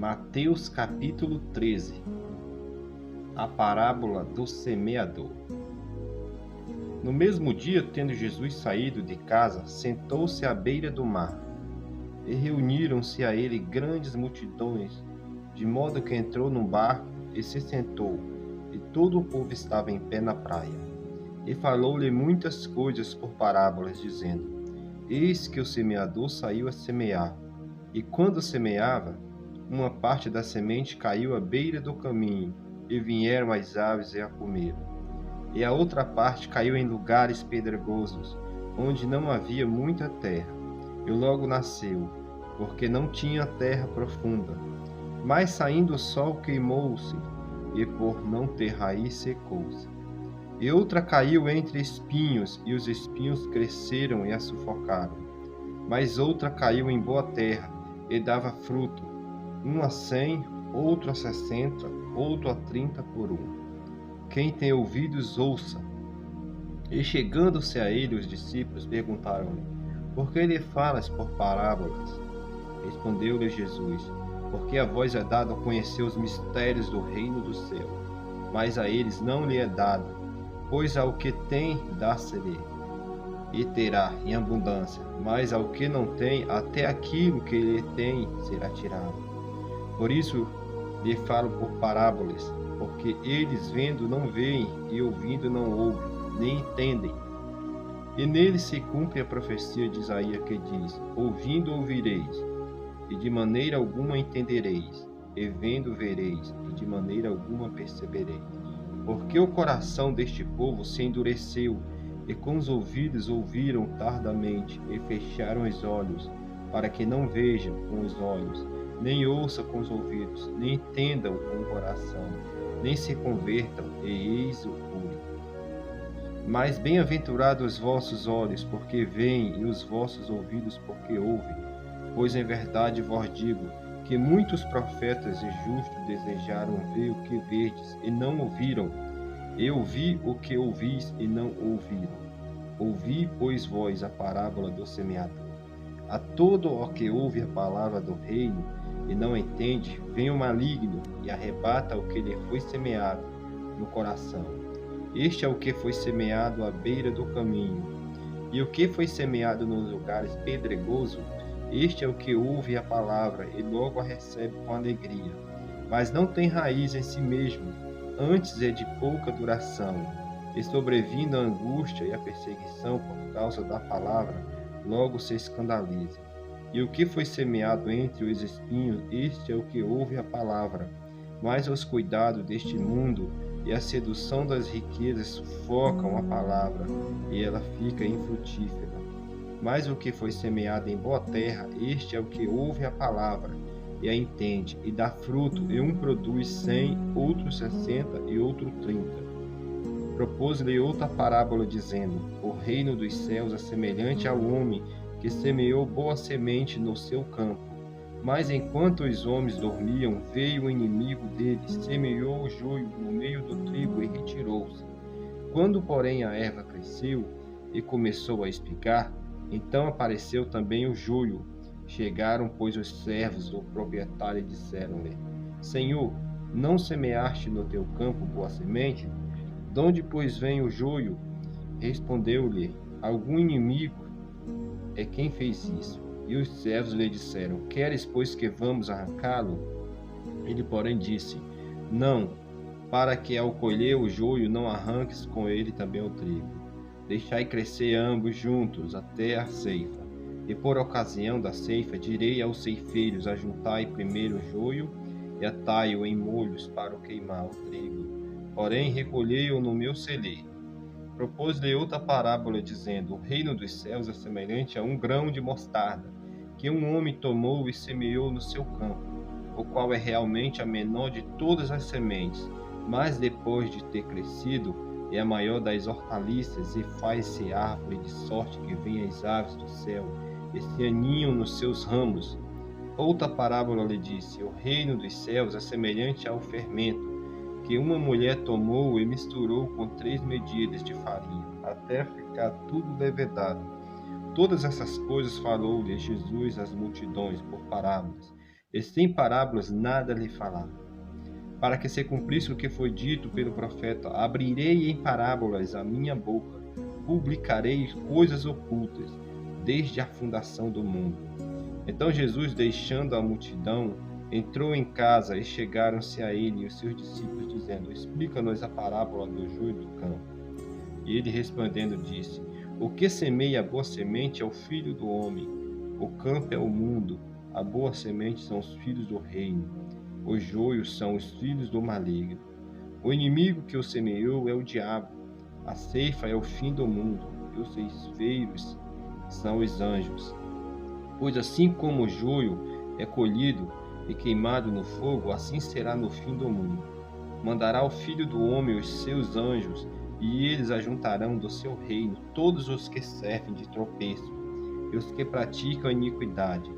Mateus capítulo 13. A parábola do semeador. No mesmo dia, tendo Jesus saído de casa, sentou-se à beira do mar, e reuniram-se a ele grandes multidões, de modo que entrou num barco e se sentou, e todo o povo estava em pé na praia. E falou-lhe muitas coisas por parábolas, dizendo: Eis que o semeador saiu a semear, e quando semeava, uma parte da semente caiu à beira do caminho, e vieram as aves e a comeram. E a outra parte caiu em lugares pedregosos, onde não havia muita terra, e logo nasceu, porque não tinha terra profunda. Mas saindo o sol queimou-se, e por não ter raiz secou-se. E outra caiu entre espinhos, e os espinhos cresceram e a sufocaram. Mas outra caiu em boa terra, e dava fruto, um a 100, outro a 60, outro a 30 por um. Quem tem ouvidos, ouça. E chegando-se a ele, os discípulos perguntaram-lhe: Por que lhe falas por parábolas? Respondeu-lhe Jesus: Porque a vós é dado conhecer os mistérios do reino do céu, mas a eles não lhe é dado, pois ao que tem dá-se-lhe, e terá em abundância, mas ao que não tem, até aquilo que lhe tem será tirado. Por isso lhe falo por parábolas, porque eles vendo não veem, e ouvindo não ouvem, nem entendem. E nele se cumpre a profecia de Isaías que diz: Ouvindo ouvireis, e de maneira alguma entendereis, e vendo vereis, e de maneira alguma percebereis. Porque o coração deste povo se endureceu, e com os ouvidos ouviram tardamente, e fecharam os olhos, para que não vejam com os olhos, nem ouçam com os ouvidos, nem entendam com o coração, nem se convertam, e eis o cure. Mas bem-aventurados os vossos olhos, porque veem, e os vossos ouvidos, porque ouvem. Pois em verdade vos digo, que muitos profetas e justos desejaram ver o que verdes, e não ouviram, e ouvi o que ouvis, e não ouviram. Ouvi, pois, vós a parábola do semeador. A todo o que ouve a palavra do reino, e não entende, vem o maligno, e arrebata o que lhe foi semeado no coração. Este é o que foi semeado à beira do caminho. E o que foi semeado nos lugares pedregosos, este é o que ouve a palavra, e logo a recebe com alegria, mas não tem raiz em si mesmo, antes é de pouca duração. E sobrevindo a angústia e a perseguição por causa da palavra, logo se escandaliza. E o que foi semeado entre os espinhos, este é o que ouve a palavra, mas os cuidados deste mundo e a sedução das riquezas sufocam a palavra, e ela fica infrutífera. Mas o que foi semeado em boa terra, este é o que ouve a palavra, e a entende, e dá fruto, e um produz 100, outro 60 e outro 30. Propôs-lhe outra parábola, dizendo: O reino dos céus é semelhante ao homem que semeou boa semente no seu campo. Mas enquanto os homens dormiam, veio o inimigo deles, semeou o joio no meio do trigo e retirou-se. Quando, porém, a erva cresceu e começou a espigar, então apareceu também o joio. Chegaram, pois, os servos do proprietário e disseram-lhe: Senhor, não semeaste no teu campo boa semente? Donde, pois, vem o joio? Respondeu-lhe: Algum inimigo é quem fez isso. E os servos lhe disseram: Queres, pois, que vamos arrancá-lo? Ele, porém, disse: Não, para que ao colher o joio não arranques com ele também o trigo. Deixai crescer ambos juntos até a ceifa. E por ocasião da ceifa direi aos ceifeiros: Ajuntai primeiro o joio e atai-o em molhos para o queimar o trigo. Porém recolhei-o no meu celeiro. Propôs-lhe outra parábola, dizendo: O reino dos céus é semelhante a um grão de mostarda, que um homem tomou e semeou no seu campo, o qual é realmente a menor de todas as sementes, mas depois de ter crescido, é a maior das hortaliças, e faz-se árvore, de sorte que vêm as aves do céu e se aninham nos seus ramos. Outra parábola lhe disse: O reino dos céus é semelhante ao fermento, que uma mulher tomou e misturou com 3 medidas de farinha, até ficar tudo levedado. Todas essas coisas falou-lhe Jesus às multidões por parábolas, e sem parábolas nada lhe falava. Para que se cumprisse o que foi dito pelo profeta: abrirei em parábolas a minha boca, publicarei coisas ocultas, desde a fundação do mundo. Então Jesus, deixando a multidão, entrou em casa e chegaram-se a ele e os seus discípulos, dizendo: explica-nos a parábola do joio e do campo. E ele respondendo disse: o que semeia a boa semente é o filho do homem, o campo é o mundo, a boa semente são os filhos do reino, os joios são os filhos do maligno. O inimigo que o semeou é o diabo, a ceifa é o fim do mundo, e os ceifeiros são os anjos. Pois assim como o joio é colhido e queimado no fogo, assim será no fim do mundo. Mandará o Filho do Homem os seus anjos, e eles ajuntarão do seu reino todos os que servem de tropeço e os que praticam iniquidade,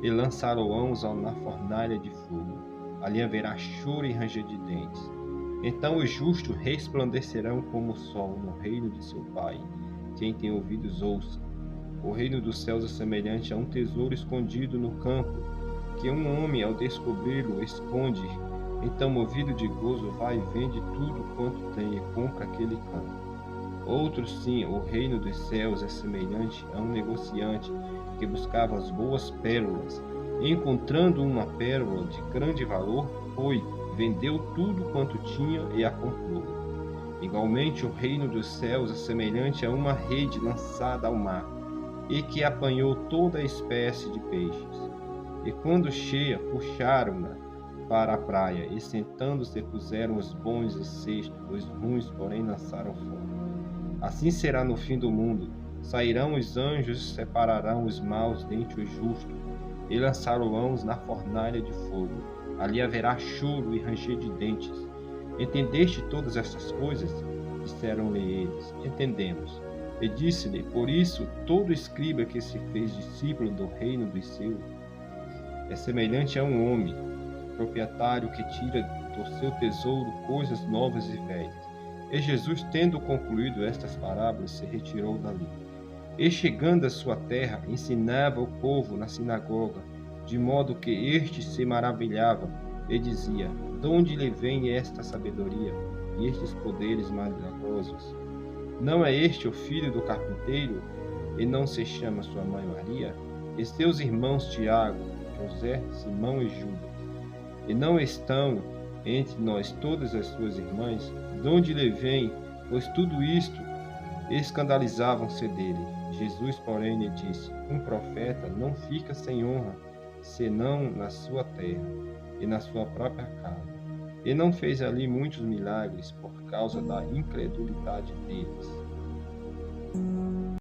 e lançarão-os na fornalha de fogo. Ali haverá choro e ranger de dentes. Então os justos resplandecerão como o sol no reino de seu Pai. Quem tem ouvidos, ouça. O reino dos céus é semelhante a um tesouro escondido no campo, que um homem, ao descobri-lo, esconde. Então, movido de gozo, vai e vende tudo quanto tem e compra aquele campo. Outro sim, o reino dos céus é semelhante a um negociante que buscava as boas pérolas. E, encontrando uma pérola de grande valor, foi, vendeu tudo quanto tinha e a comprou. Igualmente, o reino dos céus é semelhante a uma rede lançada ao mar, e que apanhou toda a espécie de peixes. E quando cheia, puxaram-na para a praia, e sentando-se puseram os bons em cesto, os ruins, porém, lançaram fora. Assim será no fim do mundo. Sairão os anjos e separarão os maus dentre os justos, e lançarão-os na fornalha de fogo. Ali haverá choro e ranger de dentes. Entendeste todas estas coisas? Disseram-lhe eles: entendemos. E disse-lhe: por isso, todo escriba que se fez discípulo do reino dos céus é semelhante a um homem, proprietário que tira do seu tesouro coisas novas e velhas. E Jesus, tendo concluído estas parábolas, se retirou dali. E chegando à sua terra, ensinava o povo na sinagoga, de modo que este se maravilhava e dizia: de onde lhe vem esta sabedoria e estes poderes milagrosos? Não é este o filho do carpinteiro? E não se chama sua mãe Maria? E seus irmãos Tiago, José, Simão e Judas? E não estão entre nós todas as suas irmãs? De onde lhe vem? Pois tudo isto escandalizavam-se dele. Jesus, porém, lhe disse: um profeta não fica sem honra, senão na sua terra e na sua própria casa. E não fez ali muitos milagres por causa da incredulidade deles.